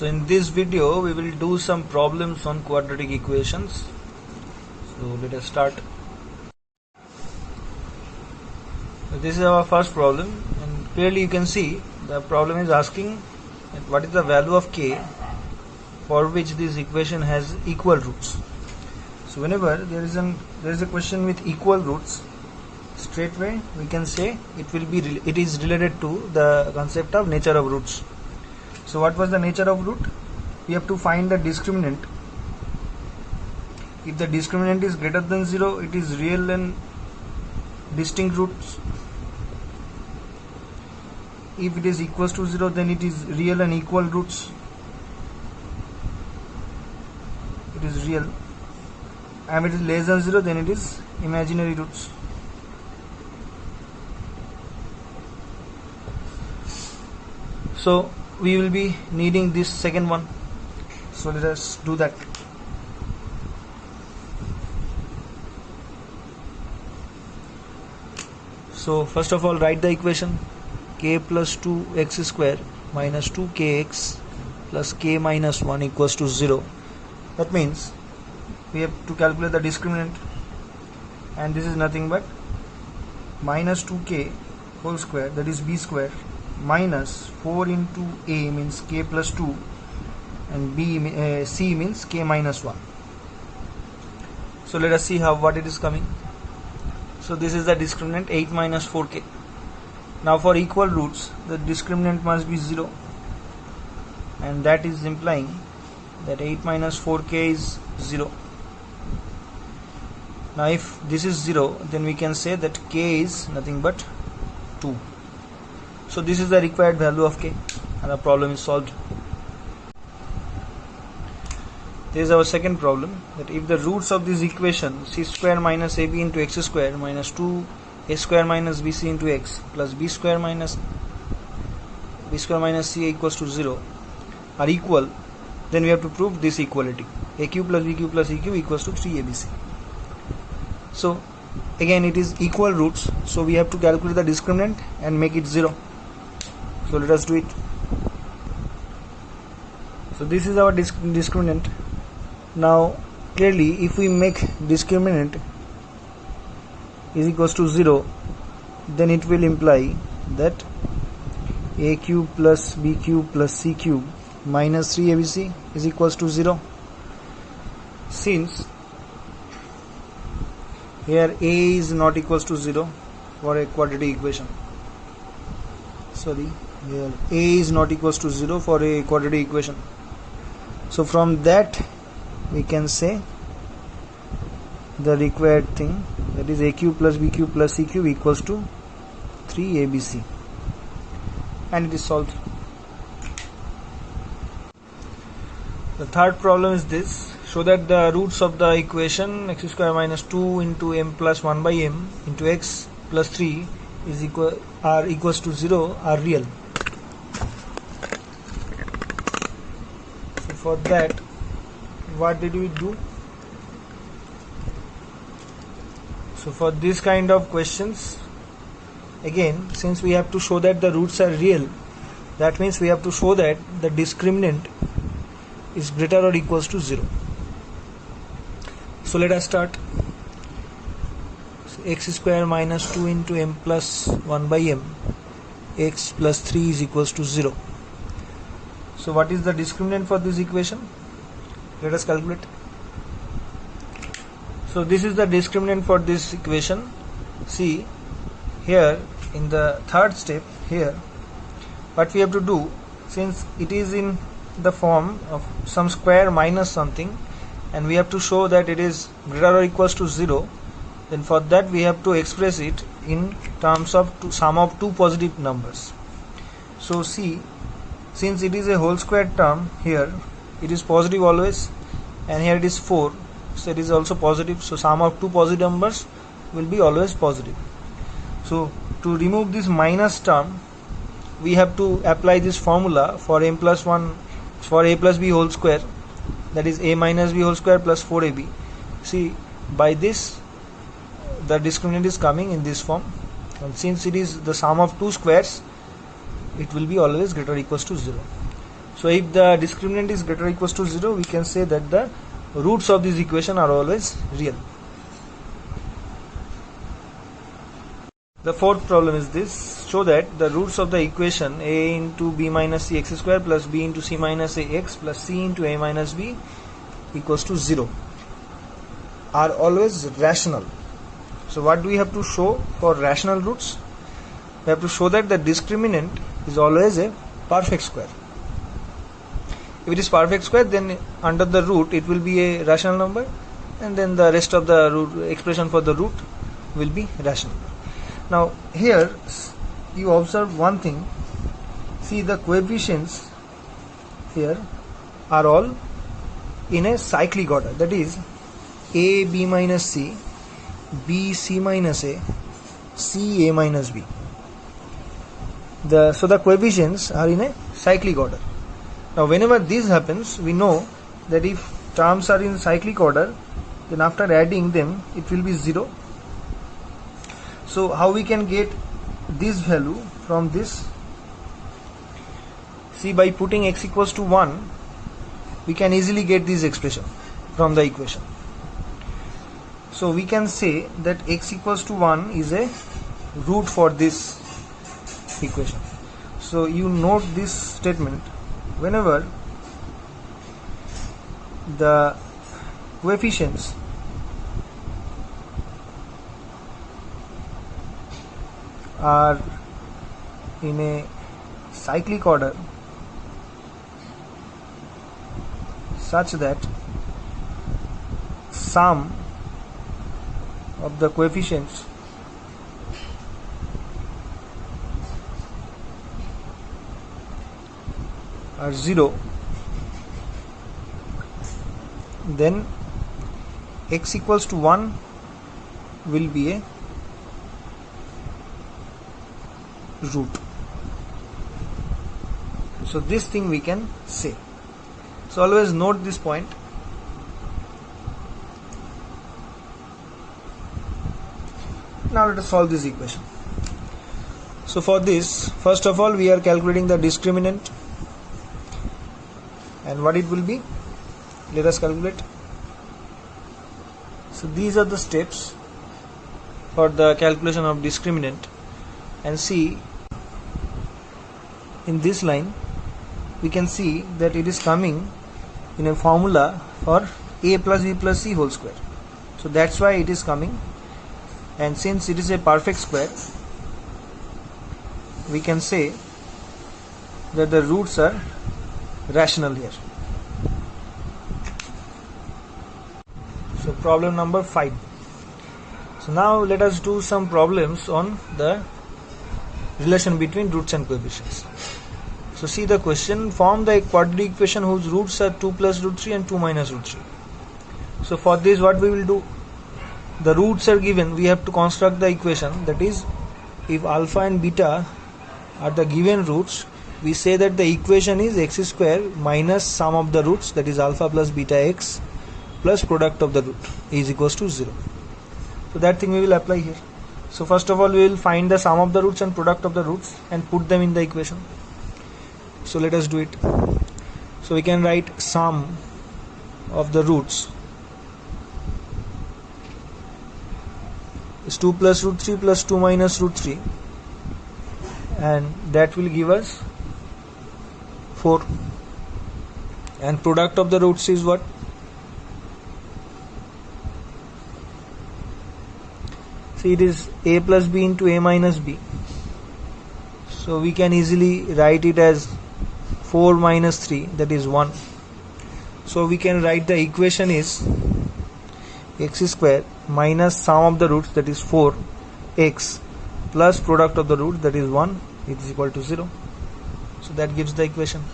So in this video we will do some problems on quadratic equations. So let us start. So this is our first problem, and clearly you can see the problem is asking what is the value of k for which this equation has equal roots. So whenever there is a question with equal roots, straight away we can say it is related to the concept of nature of roots. So what was the nature of root? We have to find the discriminant. If the discriminant is greater than 0, it is real and distinct roots. If it is equals to 0, then it is real and equal roots. It is real. And if it is less than 0, then it is imaginary roots. So we will be needing this second one. So let us do that. So first of all, write the equation k plus 2x square minus 2kx plus k minus 1 equals to 0. That means we have to calculate the discriminant, and this is nothing but minus 2k whole square, that is b square, minus 4 into a means k plus 2 and c means k minus 1. So let us see what it is coming. So this is the discriminant 8 minus 4k. Now for equal roots the discriminant must be 0, and that is implying that 8 minus 4k is 0. Now if this is 0, then we can say that k is nothing but 2. So this is the required value of k, and our problem is solved. This is our second problem, that if the roots of this equation c square minus ab into x square minus 2a square minus bc into x plus b square minus c equals to 0 are equal, then we have to prove this equality. aq plus bq plus eq equals to 3abc. So again it is equal roots, so we have to calculate the discriminant and make it 0. So let us do it. So this is our discriminant. Now clearly if we make discriminant is equals to 0, then it will imply that a cube plus b cube plus c cube minus 3abc is equals to 0. Since here a is not equals to 0 for a quadratic equation. Here a is not equals to 0 for a quadratic equation. So from that we can say the required thing, that is a cube plus b cube plus c cube equals to 3abc, and it is solved. The third problem is this: show that the roots of the equation x square minus 2 into m plus 1 by m into x plus 3 is equals to 0 are real. So for that, what did we do? So for this kind of questions, again, since we have to show that the roots are real, that means we have to show that the discriminant is greater or equals to 0. So let us start. So x square minus 2 into m plus 1 by m, x plus 3 is equals to 0. So what is the discriminant for this equation? Let us calculate. So this is the discriminant for this equation. See here in the third step, here what we have to do, since it is in the form of some square minus something, and we have to show that it is greater or equals to 0, then for that we have to express it in terms of sum of two positive numbers. So see, since it is a whole square term, here it is positive always, and here it is 4, so it is also positive. So sum of two positive numbers will be always positive. So to remove this minus term, we have to apply this formula for m plus 1 for a plus b whole square, that is a minus b whole square plus 4ab. See, by this the discriminant is coming in this form, and since it is the sum of two squares, it will be always greater or equals to 0. So if the discriminant is greater or equals to 0, we can say that the roots of this equation are always real. The fourth problem is this: show that the roots of the equation a into b minus c x square plus b into c minus a x plus c into a minus b equals to 0 are always rational. So what do we have to show for rational roots? We have to show that the discriminant is always a perfect square. If it is perfect square, then under the root it will be a rational number, and then the rest of the root expression for the root will be rational. Now here you observe one thing. See, the coefficients here are all in a cyclic order, that is a b minus c, b c minus a, c a minus b. So the coefficients are in a cyclic order. Now whenever this happens, we know that if terms are in cyclic order, then after adding them it will be 0. So how we can get this value from this? See, by putting x equals to 1, we can easily get this expression from the equation. So we can say that x equals to 1 is a root for this equation. So you note this statement: whenever the coefficients are in a cyclic order such that sum of the coefficients are 0, then x equals to 1 will be a root. So this thing we can say. So always note this point. Now let us solve this equation. So for this, first of all, we are calculating the discriminant, and what it will be, let us calculate. So these are the steps for the calculation of discriminant, and see, in this line we can see that it is coming in a formula for a plus b plus c whole square. So that's why it is coming, and since it is a perfect square, we can say that the roots are rational here. So problem number 5. So now let us do some problems on the relation between roots and coefficients. So see the question: form the quadratic equation whose roots are 2 plus root 3 and 2 minus root 3. So for this, what we will do, the roots are given, we have to construct the equation, that is, if alpha and beta are the given roots, we say that the equation is x square minus sum of the roots, that is alpha plus beta x, plus product of the root is equals to 0. So that thing we will apply here. So first of all, we will find the sum of the roots and product of the roots and put them in the equation. So let us do it. So we can write sum of the roots is 2 plus root 3 plus 2 minus root 3, and that will give us 4, and product of the roots is what? See, it is a plus b into a minus b. So we can easily write it as 4 minus 3, that is 1. So we can write the equation is x square minus sum of the roots, that is 4x, plus product of the roots, that is 1, it is equal to 0. So that gives the equation.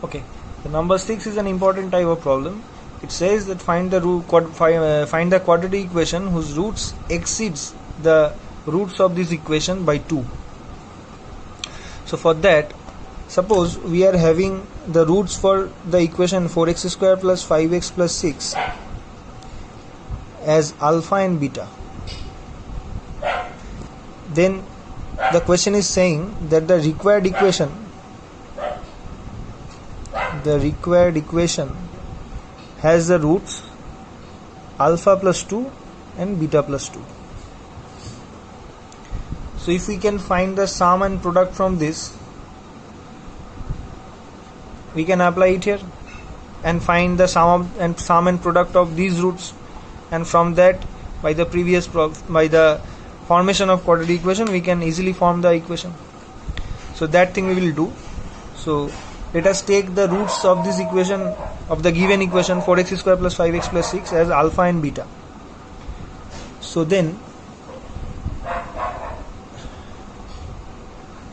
Okay, the number 6 is an important type of problem. It says that find the quadratic equation whose roots exceeds the roots of this equation by 2. So for that, suppose we are having the roots for the equation 4x square plus 5x plus 6 as alpha and beta. Then the question is saying that the required equation has the roots alpha plus 2 and beta plus 2. So if we can find the sum and product from this, we can apply it here and find the sum and product of these roots, and from that, by the formation of quadratic equation, we can easily form the equation. So that thing we will do. So let us take the roots of this equation, of the given equation 4x square plus 5x plus 6 as alpha and beta. So then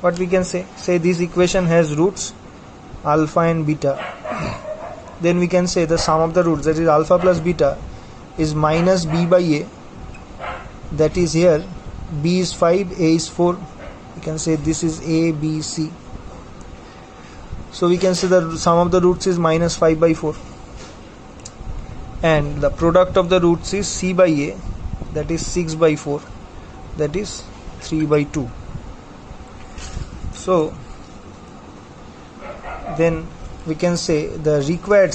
what we can say this equation has roots alpha and beta. Then we can say the sum of the roots, that is alpha plus beta, is minus b by a, that is here b is 5, a is 4. We can say this is a, b, c. So we can say the sum of the roots is minus 5 by 4, and the product of the roots is c by a, that is 6 by 4, that is 3 by 2. So then we can say the required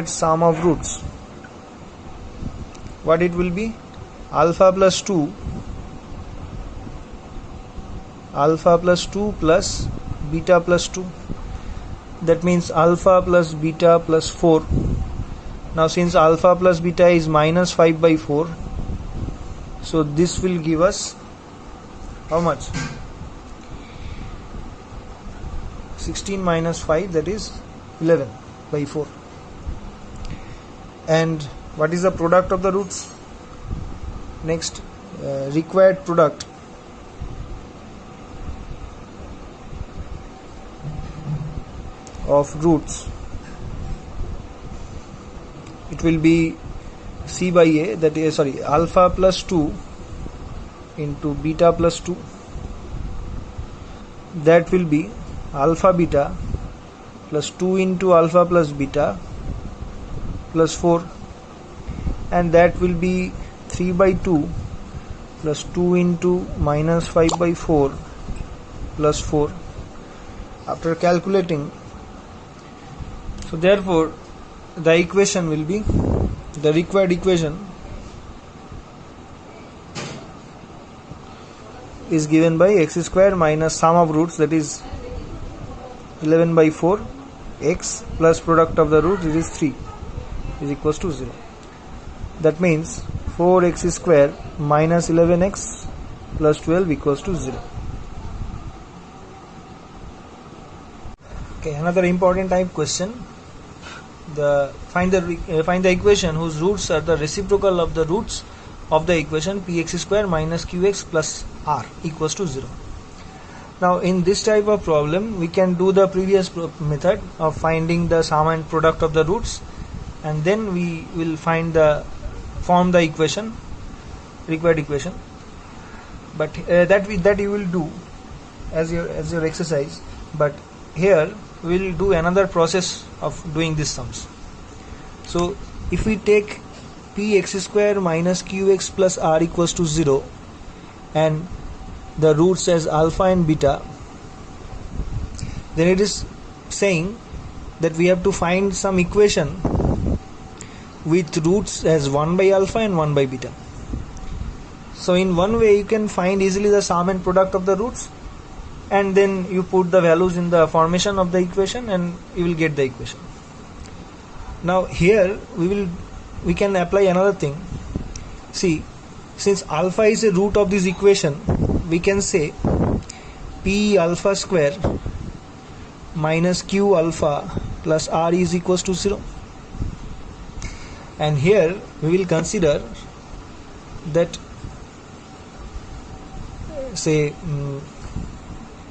sum of roots, what it will be? Alpha plus 2 plus beta plus 2, that means alpha plus beta plus 4. Now since alpha plus beta is minus 5 by 4, so this will give us how much? 16 minus 5, that is 11 by 4. And what is the product of the roots? Next, required product of roots, it will be c by a, that is alpha plus 2 into beta plus 2, that will be alpha beta plus 2 into alpha plus beta plus 4, and that will be 3 by 2 plus 2 into minus 5 by 4 plus 4 after calculating. So therefore the equation will be, the required equation is given by x square minus sum of roots, that is 11 by 4 x plus product of the roots, it is 3, is equals to 0. That means 4x square minus 11x plus 12 equals to 0. Okay, another important type question. Find the equation whose roots are the reciprocal of the roots of the equation px square minus qx plus r equals to 0. Now in this type of problem, we can do the previous method of finding the sum and product of the roots, and then we will form the equation, required equation. But that you will do as your exercise. But here we will do another process of doing these sums. So if we take px square minus qx plus r equals to 0 and the roots as alpha and beta, then it is saying that we have to find some equation with roots as 1 by alpha and 1 by beta. So in one way you can find easily the sum and product of the roots, and then you put the values in the formation of the equation and you will get the equation. Now here we can apply another thing. See, since alpha is a root of this equation, we can say p alpha square minus q alpha plus r is equals to 0. And here we will consider that say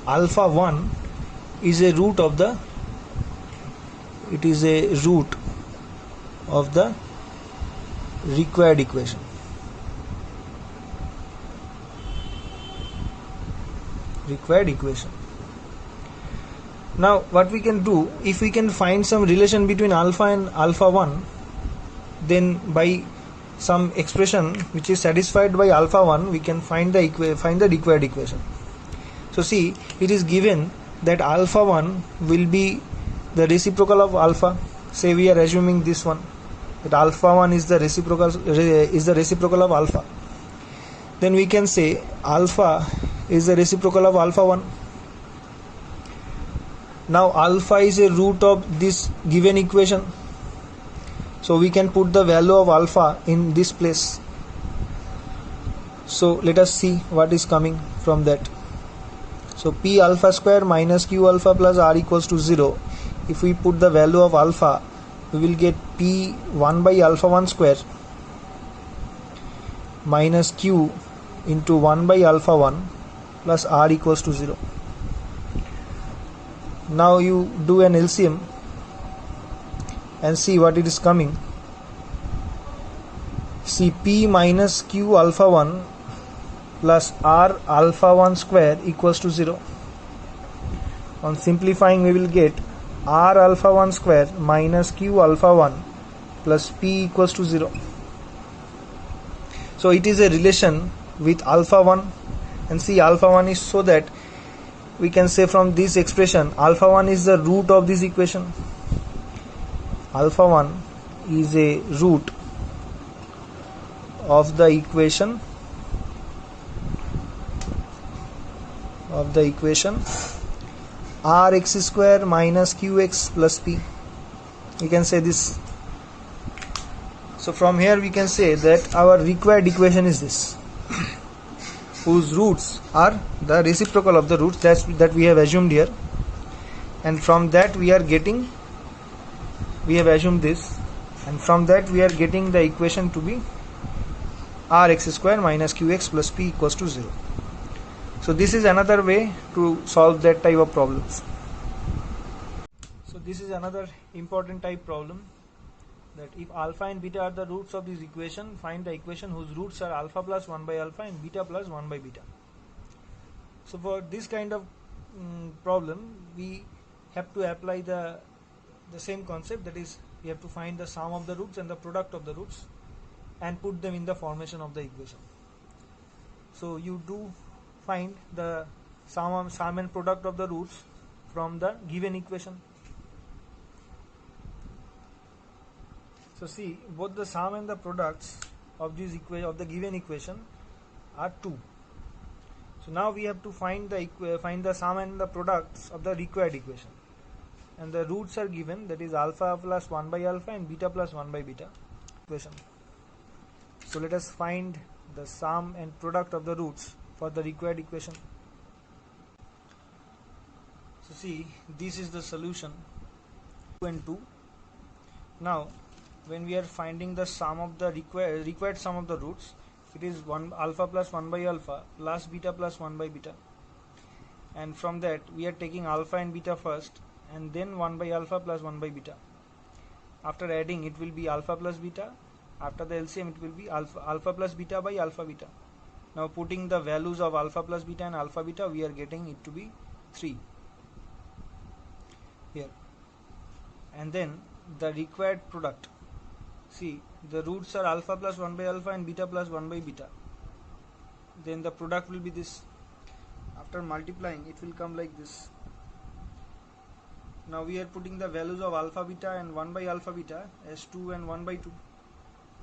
alpha 1 is a root of the required equation. Now what we can do, if we can find some relation between alpha and alpha 1, then by some expression which is satisfied by alpha 1, we can find the required equation. So see, it is given that alpha 1 will be the reciprocal of alpha. Say we are assuming this one, that alpha 1 is the reciprocal of alpha. Then we can say alpha is the reciprocal of alpha 1. Now alpha is a root of this given equation, so we can put the value of alpha in this place. So let us see what is coming from that. So p alpha square minus q alpha plus r equals to 0. If we put the value of alpha, we will get p 1 by alpha 1 square minus q into 1 by alpha 1 plus r equals to 0. Now you do an LCM and see what it is coming. See, p minus q alpha 1 plus r alpha 1 square equals to 0. On simplifying, we will get r alpha 1 square minus q alpha 1 plus p equals to 0. So it is a relation with alpha 1, and see, alpha 1 is so that we can say from this expression alpha 1 is the root of this equation. Alpha 1 is a root of the equation rx square minus qx plus p. We can say this. So from here we can say that our required equation is this, whose roots are the reciprocal of the roots that we have assumed here, and from that we have assumed this, and from that we are getting the equation to be rx square minus qx plus p equals to 0. So this is another way to solve that type of problems. So this is another important type problem, that if alpha and beta are the roots of this equation, find the equation whose roots are alpha plus 1 by alpha and beta plus 1 by beta. So for this kind of problem, we have to apply the same concept, that is, we have to find the sum of the roots and the product of the roots and put them in the formation of the equation. So you do find the sum and product of the roots from the given equation. So see, both the sum and the products of this the given equation are 2. So now we have to find the sum and the products of the required equation, and the roots are given, that is alpha plus 1 by alpha and beta plus 1 by beta equation. So let us find the sum and product of the roots for the required equation. So see, this is the solution, 2 and 2. Now when we are finding the sum of the required sum of the roots, it is 1 alpha plus 1 by alpha plus beta plus 1 by beta, and from that we are taking alpha and beta first and then 1 by alpha plus 1 by beta. After adding, it will be alpha plus beta. After the LCM, it will be alpha plus beta by alpha beta. Now putting the values of alpha plus beta and alpha beta, we are getting it to be 3 here. And then the required product, see, the roots are alpha plus 1 by alpha and beta plus 1 by beta. Then the product will be this. After multiplying, it will come like this. Now we are putting the values of alpha beta and 1 by alpha beta as 2 and 1 by 2,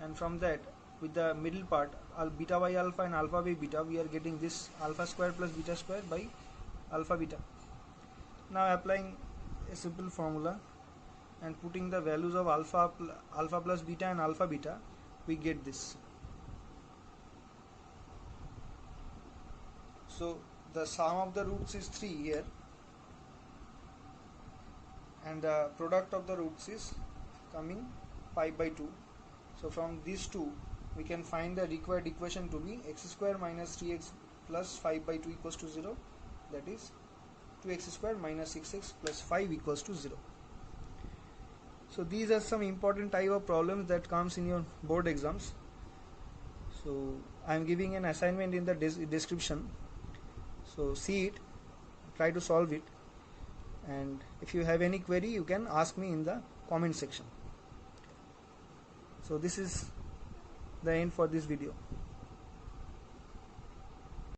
and from that, with the middle part, beta by alpha and alpha by beta, we are getting this alpha square plus beta square by alpha beta. Now applying a simple formula and putting the values of alpha plus beta and alpha beta, we get this. So the sum of the roots is 3 here, and the product of the roots is coming 5 by 2. So from these two, we can find the required equation to be x square minus 3x plus 5 by 2 equals to 0, that is 2x square minus 6x plus 5 equals to 0. So these are some important type of problems that comes in your board exams. So I am giving an assignment in the description. So see it, try to solve it, and if you have any query, you can ask me in the comment section. So this is the end for this video.